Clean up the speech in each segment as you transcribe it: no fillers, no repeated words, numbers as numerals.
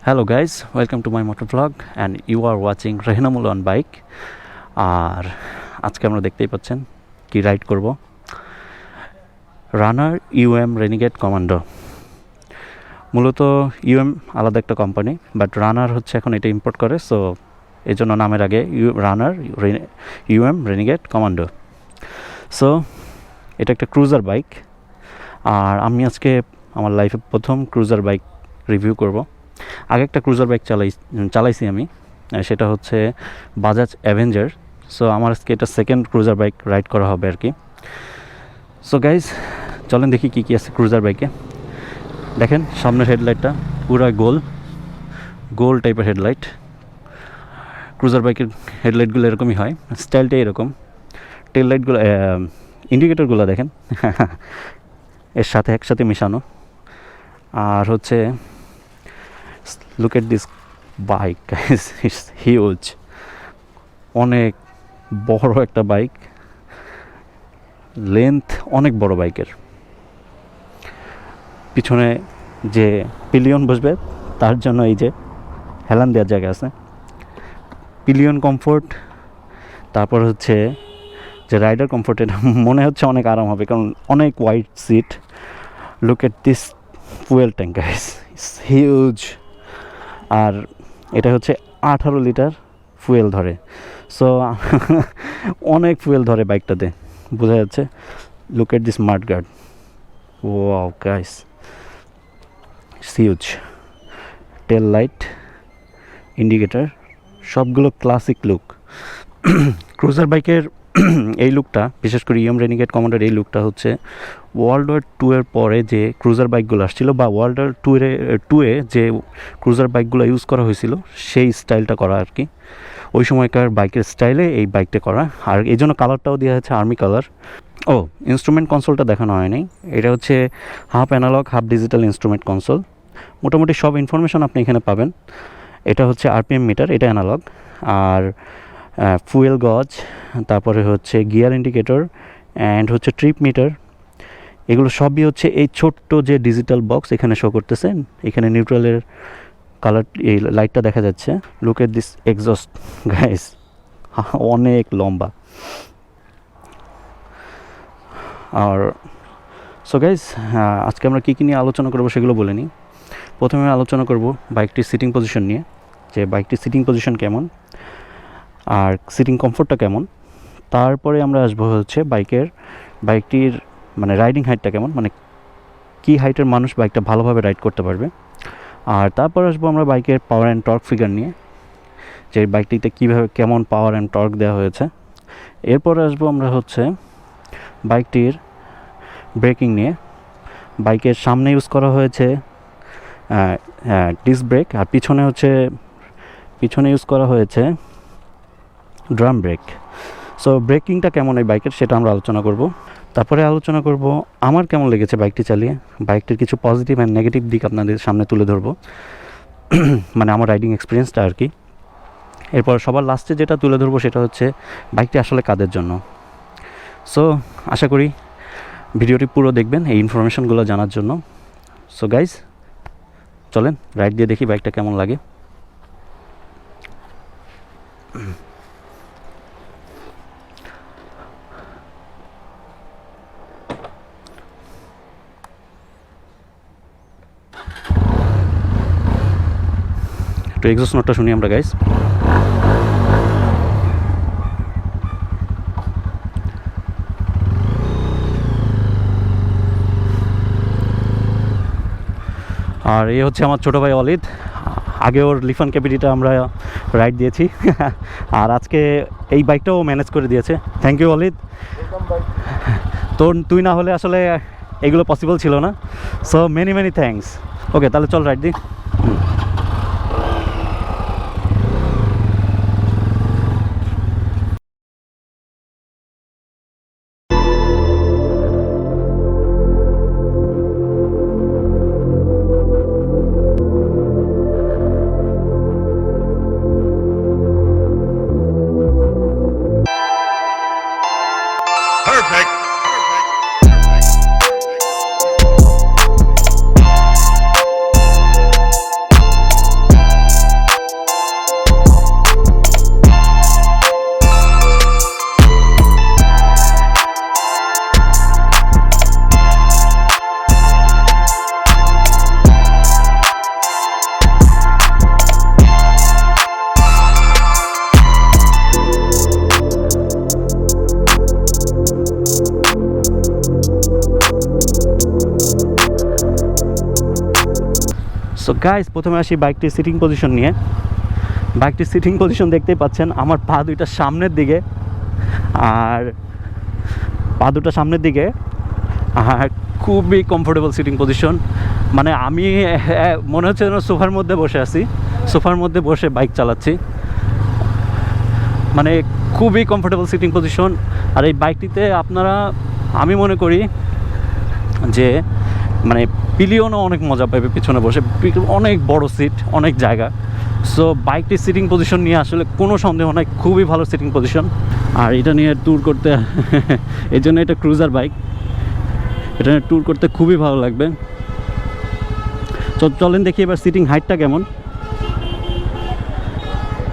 Hello guys, welcome to my motor vlog and you are watching Rehnamul on bike. আর আজকে আমরা দেখতেই পাচ্ছেন কি রাইড করব, রানার ইউএম রেনিগেড কমান্ডো। মূলত ইউএম আলাদা একটা কোম্পানি, বাট রানার হচ্ছে এখন এটা ইম্পোর্ট করে, সো এই জন্য নামের আগে রানার ইউএম রেনিগেড কমান্ডো। সো এটা একটা ক্রুজার বাইক, আর আমি আজকে আমার লাইফে প্রথম ক্রুজার বাইক রিভিউ করব। আগে একটা ক্রুজার বাইক চালাইছি আমি, সেটা হচ্ছে বাজাজ অ্যাভেঞ্জার। সো আমার আজকে এটা সেকেন্ড ক্রুজার বাইক রাইড করা হবে আর কি। সো গাইজ চলেন দেখি কী কী আছে ক্রুজার বাইকে। দেখেন সামনের হেডলাইটটা পুরো গোল টাইপের হেডলাইট। ক্রুজার বাইকের হেডলাইটগুলো এরকমই হয়, স্টাইলটা এরকম। টেল লাইটগুলো, ইন্ডিকেটরগুলো দেখেন এর সাথে একসাথে মেশানো। আর হচ্ছে look at this bike guys, it's huge, অনেক বড় একটা বাইক, লেন্থ অনেক বড় বাইকের। পিছনে যে পিলিয়ন বসবে তার জন্য এই যে হেলান দেওয়ার জায়গা আছে, পিলিয়ন কমফোর্ট। তারপর হচ্ছে যে রাইডার কমফোর্ট, এটা মনে হচ্ছে অনেক আরাম হবে কারণ অনেক wide seat. Look at this fuel tank guys, it's huge. আর এটা হচ্ছে 18 লিটার ফুয়েল ধরে, সো অনেক ফুয়েল ধরে বাইকটাতে, বোঝা যাচ্ছে। Look at this mud guard, wow guys, huge. Tail light, indicator সবগুলো ক্লাসিক লুক। ক্রুজার বাইকের এই লুকটা, বিশেষ করে ইউএম রেনিগেড কমান্ডার এই লুকটা হচ্ছে ওয়ার্ল্ড ওয়ার 2 এর পরে যে ক্রুজার বাইকগুলো আসছিল, বা ওয়ার্ল্ড ওয়ার 2 এ যে ক্রুজার বাইকগুলো ইউজ করা হয়েছিল সেই স্টাইলটা করা আর কি। ওই সময়কার বাইকের স্টাইলে এই বাইকটা করা, আর এই জন্য কালারটাও দেওয়া হয়েছে আর্মি কালার। ও, ইনস্ট্রুমেন্ট কনসোলটা দেখানো হয়নি। এটা হচ্ছে half analogue half digital instrument console. মোটামুটি সব ইনফরমেশন আপনি এখানে পাবেন। এটা হচ্ছে আরপিএম মিটার, এটা অ্যানালগ। আর ফুয়েল গজ, তারপরে হচ্ছে গিয়ার ইন্ডিকেটর অ্যান্ড হচ্ছে ট্রিপ মিটার। এগুলো সবই হচ্ছে এই ছোট্ট যে ডিজিটাল বক্স এখানে শো করতেছে। এখানে নিউট্রালের কালার, এই লাইটটা দেখা যাচ্ছে। Look at this exhaust guys, অনেক লম্বা। আর সো গাইস, আজকে আমরা কী কী নিয়ে আলোচনা করবো সেগুলো বলে নিই। প্রথমে আলোচনা করব বাইকটির সিটিং পজিশন নিয়ে, যে বাইকটির সিটিং পজিশন কেমন আর সিটিং কমফোর্টটা কেমন। তারপরে আমরা আসবো হচ্ছে বাইকটির মানে রাইডিং হাইটটা কেমন, মানে কী হাইটের মানুষ বাইকটা ভালোভাবে রাইড করতে পারবে। আর তারপর আসবো আমরা বাইকের পাওয়ার অ্যান্ড টর্ক ফিগার নিয়ে, যে বাইকটিতে কীভাবে কেমন পাওয়ার অ্যান্ড টর্ক দেওয়া হয়েছে। এরপর আসবো আমরা হচ্ছে বাইকটির ব্রেকিং নিয়ে। বাইকের সামনে ইউজ করা হয়েছে ডিস্ক ব্রেক, আর পিছনে ইউজ করা হয়েছে ড্রাম ব্রেক। সো ব্রেকিংটা কেমন এই বাইকের সেটা আমরা আলোচনা করব। তারপরে আলোচনা করব আমার কেমন লেগেছে বাইকটি চালিয়ে, বাইকটির কিছু পজিটিভ অ্যান্ড নেগেটিভ দিক আপনাদের সামনে তুলে ধরবো, মানে আমার রাইডিং এক্সপিরিয়েন্সটা আর কি। এরপর সবার লাস্টে যেটা তুলে ধরবো সেটা হচ্ছে বাইকটি আসলে কাদের জন্য। সো আশা করি ভিডিওটি পুরো দেখবেন এই ইনফরমেশনগুলো জানার জন্য। সো গাইজ চলেন রাইড দিয়ে দেখি বাইকটা কেমন লাগে। একটু এক্সস্ট নোটটা শুনি আমরা গাইজ। আর এই হচ্ছে আমার ছোটো ভাই অলিদ, আগে ওর লিফান ক্যাপিটিটা আমরা রাইড দিয়েছি আর আজকে এই বাইকটাও ম্যানেজ করে দিয়েছে। থ্যাংক ইউ অলিদ, তুই না হলে আসলে এগুলো পসিবল ছিল না। So many thanks. ওকে, তাহলে চল রাইড দিই। Perfect. সো গাইস, প্রথমে আসি বাইকটির সিটিং পজিশন নিয়ে। বাইকটির সিটিং পজিশন দেখতেই পাচ্ছেন, আমার পা দুইটা সামনের দিকে, আর পা দুটো সামনের দিকে, আর খুবই কমফোর্টেবল সিটিং পজিশন। মানে আমি মনে হচ্ছে যেন সোফার মধ্যে বসে আছি, সোফার মধ্যে বসে বাইক চালাচ্ছি। মানে খুবই কমফোর্টেবল সিটিং পজিশন। আর এই বাইকটিতে আপনারা, আমি মনে করি যে মানে পিলিয়নও অনেক মজা পাবে পিছনে বসে, অনেক বড় সিট, অনেক জায়গা। সো বাইকটির সিটিং পজিশন নিয়ে আসলে কোনো সন্দেহ নাই, খুবই ভালো সিটিং পজিশন। আর এটা নিয়ে ট্যুর করতে এই জন্য এটা ক্রুজার বাইক, এটা নিয়ে ট্যুর করতে খুবই ভালো লাগবে। চলেন দেখি এবার সিটিং হাইটটা কেমন।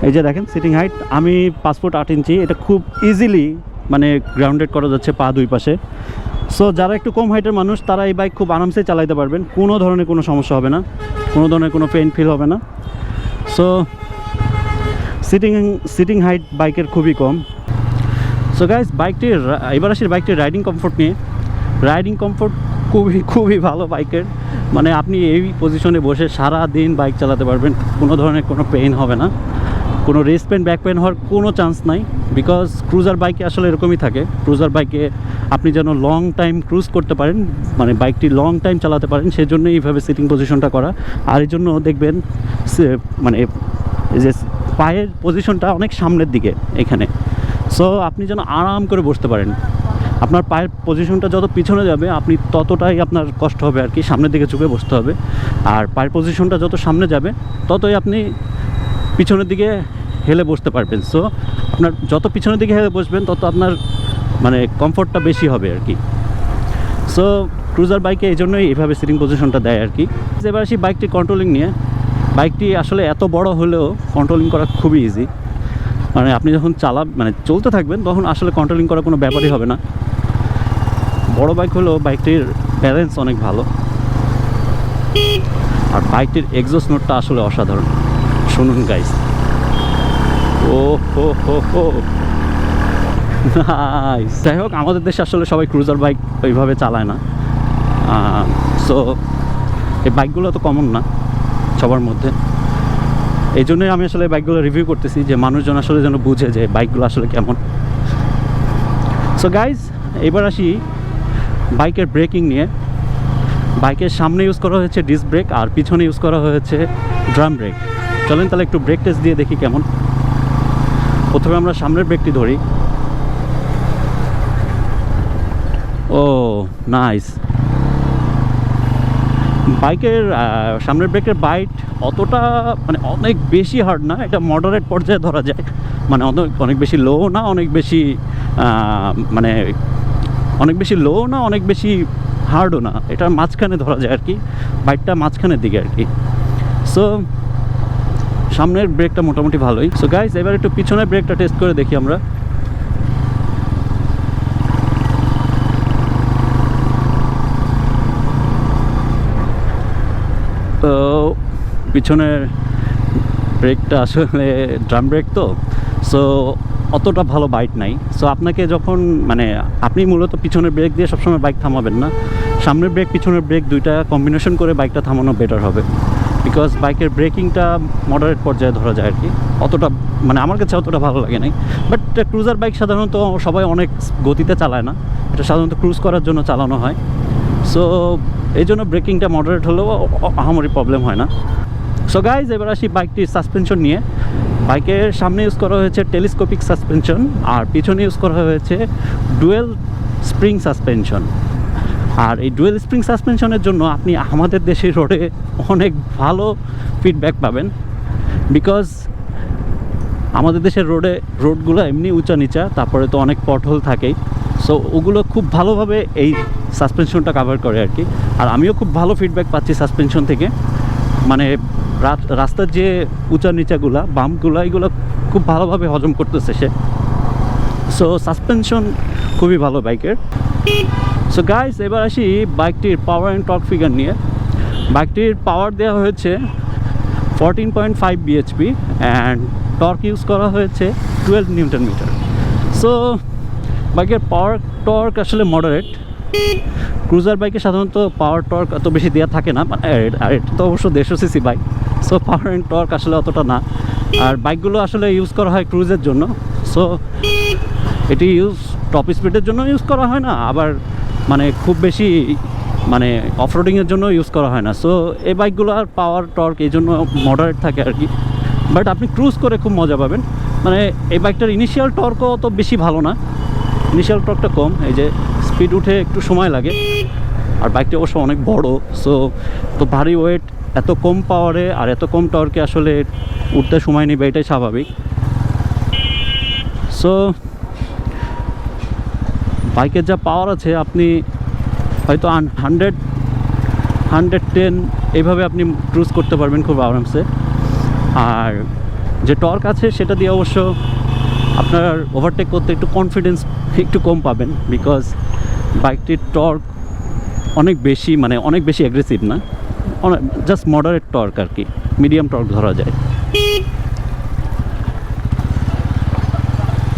এই যে দেখেন সিটিং হাইট, আমি 5 ফুট 8 ইঞ্চি। এটা খুব ইজিলি মানে গ্রাউন্ডেড করা যাচ্ছে পা দুই পাশে। সো যারা একটু কম হাইটের মানুষ, তারা এই বাইক খুব আরামসে চালাতে পারবেন, কোনো ধরনের কোনো সমস্যা হবে না, কোনো ধরনের কোনো পেইন ফিল হবে না। সো সিটিং হাইট বাইকের খুবই কম। সো গাইস, এবার আসি বাইকটির রাইডিং কমফোর্ট নিয়ে। রাইডিং কমফোর্ট খুবই ভালো বাইকের। মানে আপনি এই পজিশনে বসে সারা দিন বাইক চালাতে পারবেন, কোনো ধরনের কোনো পেইন হবে না, কোনো রেস পেন ব্যাক পেন হওয়ার কোনো চান্স নাই। বিকজ ক্রুজার বাইকে আসলে এরকমই থাকে। ক্রুজার বাইকে আপনি যেন লং টাইম ক্রুজ করতে পারেন, মানে বাইকটি লং টাইম চালাতে পারেন, সেজন্য এইভাবে সিটিং পজিশনটা করা। আর এই জন্য দেখবেন মানে এই যে পায়ের পজিশনটা অনেক সামনের দিকে এখানে। সো আপনি যেন আরাম করে বসতে পারেন। আপনার পায়ের পজিশনটা যত পিছনে যাবে, আপনি ততটাই আপনার কষ্ট হবে আর কি, সামনের দিকে ঝুঁকে বসতে হবে। আর পায়ের পজিশনটা যত সামনে যাবে, ততই আপনি পিছনের দিকে হেলে বসতে পারবেন। সো আপনার যত পিছনের দিকে হেলে বসবেন, তত আপনার মানে কমফোর্টটা বেশি হবে আর কি। সো ক্রুজার বাইকে এই জন্যই এইভাবে সিটিং পজিশনটা দেয় আর কি। এবার আসি বাইকটি কন্ট্রোলিং নিয়ে। বাইকটি আসলে এত বড় হলেও কন্ট্রোলিং করা খুবই ইজি। মানে আপনি যখন চলতে থাকবেন, তখন আসলে কন্ট্রোলিং করা কোনো ব্যাপারই হবে না। বড় বাইক হলেও বাইকটির ব্যালেন্স অনেক ভালো। আর বাইকটির এক্সস্ট নোটটা আসলে অসাধারণ, শুনুন গাইস। ও হো হো হো, নাইস। যাই হোক, আমাদের দেশে আসলে সবাই ক্রুজার বাইক ওইভাবে চালায় না। সো এই বাইকগুলো তো কমন না সবার মধ্যে। এই জন্যই আমি আসলে বাইকগুলো রিভিউ করতেছি, যে মানুষজন আসলে যেন বুঝে যে বাইকগুলো আসলে কেমন। সো গাইজ, এবার আসি বাইকের ব্রেকিং নিয়ে। বাইকের সামনে ইউজ করা হয়েছে ডিস্ক ব্রেক, আর পিছনে ইউজ করা হয়েছে ড্রাম ব্রেক। চলেন তাহলে একটু ব্রেক টেস্ট দিয়ে দেখি কেমন। প্রথমে আমরা সামনের ব্রেকটি ধরি। ও নাইস। বাইকের সামনের ব্রেকের বাইট অতটা মানে অনেক বেশি হার্ড না, এটা মডারেট পর্যায়ে ধরা যায়। মানে অনেক বেশি লো না, অনেক বেশি মানে অনেক বেশি লো না, অনেক বেশি হার্ডও না, এটার মাঝখানে ধরা যায় আর কি, বাইকটা মাঝখানের দিকে আর কি। সো সামনের ব্রেকটা মোটামুটি ভালোই। সো গাইস, এবার একটু পিছনের ব্রেকটা টেস্ট করে দেখি আমরা। তো পিছনের ব্রেকটা আসলে ড্রাম ব্রেক তো, সো অতটা ভালো বাইট নাই। সো আপনাকে যখন মানে আপনি মূলত পিছনের ব্রেক দিয়ে সবসময় বাইক থামাবেন না, সামনের ব্রেক পিছনের ব্রেক দুইটা কম্বিনেশন করে বাইকটা থামানো বেটার হবে। বিকজ বাইকের ব্রেকিংটা মডারেট পর্যায়ে ধরা যায় আর কি, অতটা মানে আমার কাছে অতটা ভালো লাগে নাই। বাট ক্রুজার বাইক সাধারণত সবাই অনেক গতিতে চালায় না, এটা সাধারণত ক্রুজ করার জন্য চালানো হয়। সো এই জন্য ব্রেকিংটা মডারেট হলেও আহামরি প্রবলেম হয় না। সো গাইজ, এবার আসি বাইকটির সাসপেনশন নিয়ে। বাইকের সামনে ইউজ করা হয়েছে টেলিস্কোপিক সাসপেনশন, আর পিছনে ইউজ করা হয়েছে ডুয়েল স্প্রিং সাসপেনশন। আর এই ডুয়েল স্প্রিং সাসপেনশনের জন্য আপনি আমাদের দেশের রোডে অনেক ভালো ফিডব্যাক পাবেন। বিকজ আমাদের দেশের রোডগুলো এমনি উঁচা নিচা, তারপরে তো অনেক পটহোল থাকেই। সো ওগুলো খুব ভালোভাবে এই সাসপেনশনটা কভার করে আর কি। আর আমিও খুব ভালো ফিডব্যাক পাচ্ছি সাসপেনশন থেকে। মানে রাস্তার যে উঁচা নিচাগুলা বাম্পগুলো, এগুলো খুব ভালোভাবে হজম করতেছে সে। সো সাসপেনশন খুবই ভালো বাইকের। সো গাইস, এবার আসি বাইকটির পাওয়ার অ্যান্ড টর্ক ফিগার নিয়ে। বাইকটির পাওয়ার দেওয়া হয়েছে 14.5 bhp অ্যান্ড টর্ক ইউজ করা হয়েছে 12 নিউটন মিটার। সো বাইকের পাওয়ার টর্ক আসলে মডারেট, ক্রুজার বাইকে সাধারণত পাওয়ার টর্ক এত বেশি দেওয়া থাকে না, মানে আর এটা তো অবশ্য 150 CC bike, so power and torque আসলে অতটা না। আর বাইকগুলো আসলে ইউজ করা হয় ক্রুজের জন্য, সো এটি টপ স্পিডের জন্য ইউজ করা হয় না, আবার মানে খুব বেশি মানে অফরোডিংয়ের জন্য ইউজ করা হয় না। সো এই বাইকগুলো আর পাওয়ার টর্ক এই জন্য মডারেট থাকে আর কি, বাট আপনি ক্রুজ করে খুব মজা পাবেন। মানে এই বাইকটার ইনিশিয়াল টর্কও অত বেশি ভালো না, ইনিশিয়াল টর্কটা কম, এই যে স্পিড উঠে একটু সময় লাগে। আর বাইকটা অবশ্য অনেক বড়, সো তো ভারী ওয়েট এত কম পাওয়ারে আর এত কম টর্কে আসলে উঠতে সময় নেবে, এটাই স্বাভাবিক। সো বাইকের যা পাওয়ার আছে আপনি হয়তো 110 এইভাবে আপনি ক্রুজ করতে পারবেন খুব আরামসে। আর যে টর্ক আছে সেটা দিয়ে অবশ্য আপনার ওভারটেক করতে একটু কনফিডেন্স একটু কম পাবেন, বিকজ বাইকটির টর্ক অনেক বেশি, মানে অনেক বেশি অ্যাগ্রেসিভ না, জাস্ট মডারেট টর্ক আর কি, মিডিয়াম টর্ক ধরা যায়।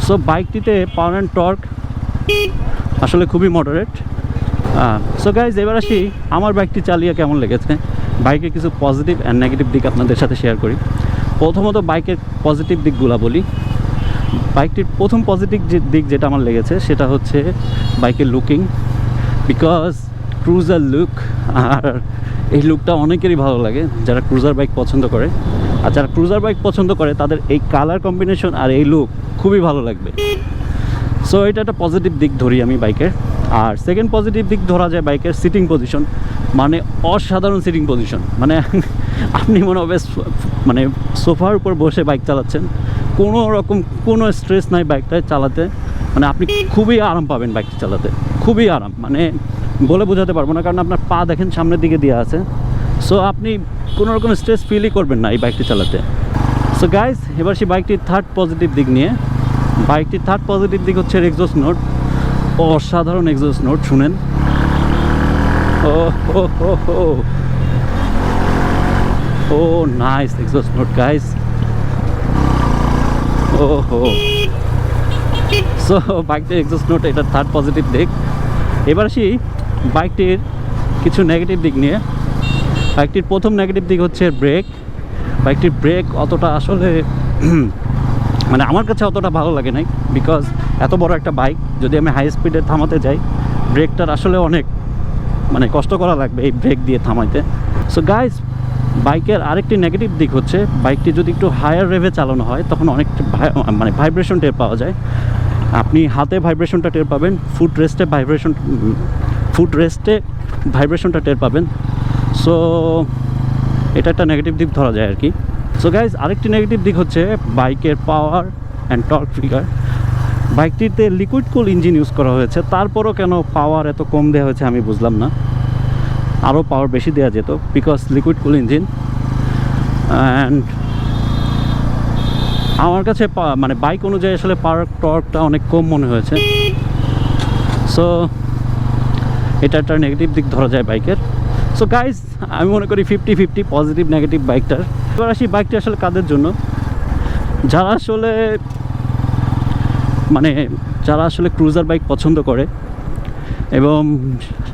সো বাইকটিতে পাওয়ার অ্যান্ড টর্ক আসলে খুবই মডারেট। সো গাইজ, এবার আসি আমার বাইকটি চালিয়ে কেমন লেগেছে। বাইকের কিছু পজিটিভ অ্যান্ড নেগেটিভ দিক আপনাদের সাথে শেয়ার করি। প্রথমত বাইকের পজিটিভ দিকগুলো বলি। বাইকটির প্রথম পজিটিভ দিক যেটা আমার লেগেছে সেটা হচ্ছে বাইকের লুকিং, বিকজ ক্রুজার লুক, আর এই লুকটা অনেকেরই ভালো লাগে যারা ক্রুজার বাইক পছন্দ করে। আর যারা ক্রুজার বাইক পছন্দ করে তাদের এই কালার কম্বিনেশন আর এই লুক খুবই ভালো লাগবে। সো এটা একটা পজিটিভ দিক ধরি আমি বাইকের। আর সেকেন্ড পজিটিভ দিক ধরা যায় বাইকের সিটিং পজিশন, মানে অসাধারণ সিটিং পজিশন। মানে আপনি মনে হবে মানে সোফার উপর বসে বাইক চালাচ্ছেন, কোনো রকম কোনো স্ট্রেস নাই বাইকটায় চালাতে, মানে আপনি খুবই আরাম পাবেন বাইকটি চালাতে, খুবই আরাম, মানে বলে বোঝাতে পারবো না। কারণ আপনার পা দেখেন সামনের দিকে দেওয়া আছে, সো আপনি কোনো রকম স্ট্রেস ফিলই করবেন না এই বাইকটি চালাতে। সো গাইজ, এবার সেই বাইকটির থার্ড পজিটিভ দিক নিয়ে। বাইকটির থার্ড পজিটিভ দিক হচ্ছে এক্সস্ট নোট, অসাধারণ এক্সস্ট নোট, শুনেন। ও হো হো হো, ও নাইস এক্সস্ট নোট গাইজ, ও হো। সো বাইকটির এক্সস্ট নোট এটা থার্ড পজিটিভ দিক। এবার আসি বাইকটির কিছু নেগেটিভ দিক নিয়ে। বাইকটির প্রথম নেগেটিভ দিক হচ্ছে ব্রেক। বাইকটির ব্রেক অতটা আসলে মানে আমার কাছে অতটা ভালো লাগে নাই, বিকজ এত বড় একটা বাইক যদি আমি হাই স্পিডে থামাতে যাই, ব্রেকটার আসলে অনেক মানে কষ্ট করা লাগবে এই ব্রেক দিয়ে থামাইতে। সো গাইজ, বাইকের আরেকটি নেগেটিভ দিক হচ্ছে বাইকটি যদি একটু হায়ার রেভে চালানো হয় তখন অনেকটা মানে ভাইব্রেশন টের পাওয়া যায়। আপনি হাতে ভাইব্রেশনটা টের পাবেন, ফুট রেস্টে ভাইব্রেশনটা টের পাবেন। সো এটা একটা নেগেটিভ দিক ধরা যায় আর কি। সো গাইজ, আরেকটি নেগেটিভ দিক হচ্ছে বাইকের পাওয়ার অ্যান্ড টর্ক ফিগার। বাইকটিতে লিকুইড কুল ইঞ্জিন ইউজ করা হয়েছে, তারপরও কেন পাওয়ার এত কম দেওয়া হয়েছে আমি বুঝলাম না, আরও পাওয়ার বেশি দেওয়া যেত, because liquid cool engine. And আমার কাছে মানে বাইক অনুযায়ী আসলে পাওয়ার টর্কটা অনেক কম মনে হয়েছে। সো এটা একটা নেগেটিভ দিক ধরা যায় বাইকের। সো গাইজ, আমি মনে করি 50-50 পজিটিভ নেগেটিভ বাইকটার। এবার আসি বাইকটি আসলে কাদের জন্য। যারা আসলে মানে যারা আসলে ক্রুজার বাইক পছন্দ করে এবং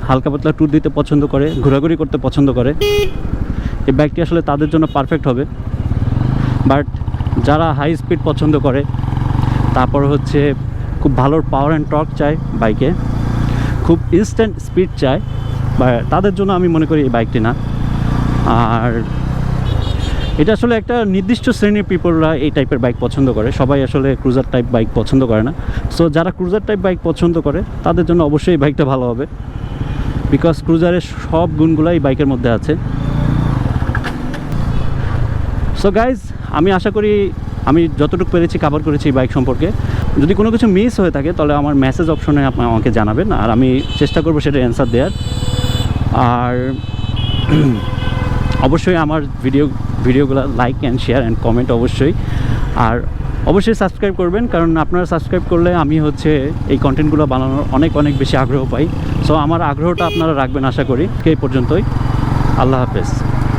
হালকা পাতলা ট্যুর দিতে পছন্দ করে, ঘোরাঘুরি করতে পছন্দ করে, এই বাইকটি আসলে তাদের জন্য পারফেক্ট হবে। বাট যারা হাই স্পিড পছন্দ করে, তারপর হচ্ছে খুব ভালো পাওয়ার অ্যান্ড টর্ক চায় বাইকে, খুব ইনস্ট্যান্ট স্পিড চায়, বা তাদের জন্য আমি মনে করি এই বাইকটি না। আর এটা আসলে একটা নির্দিষ্ট শ্রেণীর পিপলরা এই টাইপের বাইক পছন্দ করে, সবাই আসলে ক্রুজার টাইপ বাইক পছন্দ করে না। সো যারা ক্রুজার টাইপ বাইক পছন্দ করে তাদের জন্য অবশ্যই এই বাইকটা ভালো হবে, বিকজ ক্রুজারের সব গুণগুলো এই বাইকের মধ্যে আছে। সো গাইজ, আমি আশা করি আমি যতটুকু পেরেছি কভার করেছি এই বাইক সম্পর্কে। যদি কোনো কিছু মিস হয়ে থাকে তাহলে আমার মেসেজ অপশনে আপনি আমাকে জানাবেন, আর আমি চেষ্টা করবো সেটা অ্যান্সার দেওয়ার। আর অবশ্যই আমার ভিডিওগুলো like and share and comment অবশ্যই, আর অবশ্যই সাবস্ক্রাইব করবেন, কারণ আপনারা সাবস্ক্রাইব করলে আমি হচ্ছে এই কন্টেন্টগুলো বানানোর অনেক বেশি আগ্রহ পাই। সো আমার আগ্রহটা আপনারা রাখবেন আশা করি। এই পর্যন্তই, আল্লাহ হাফেজ।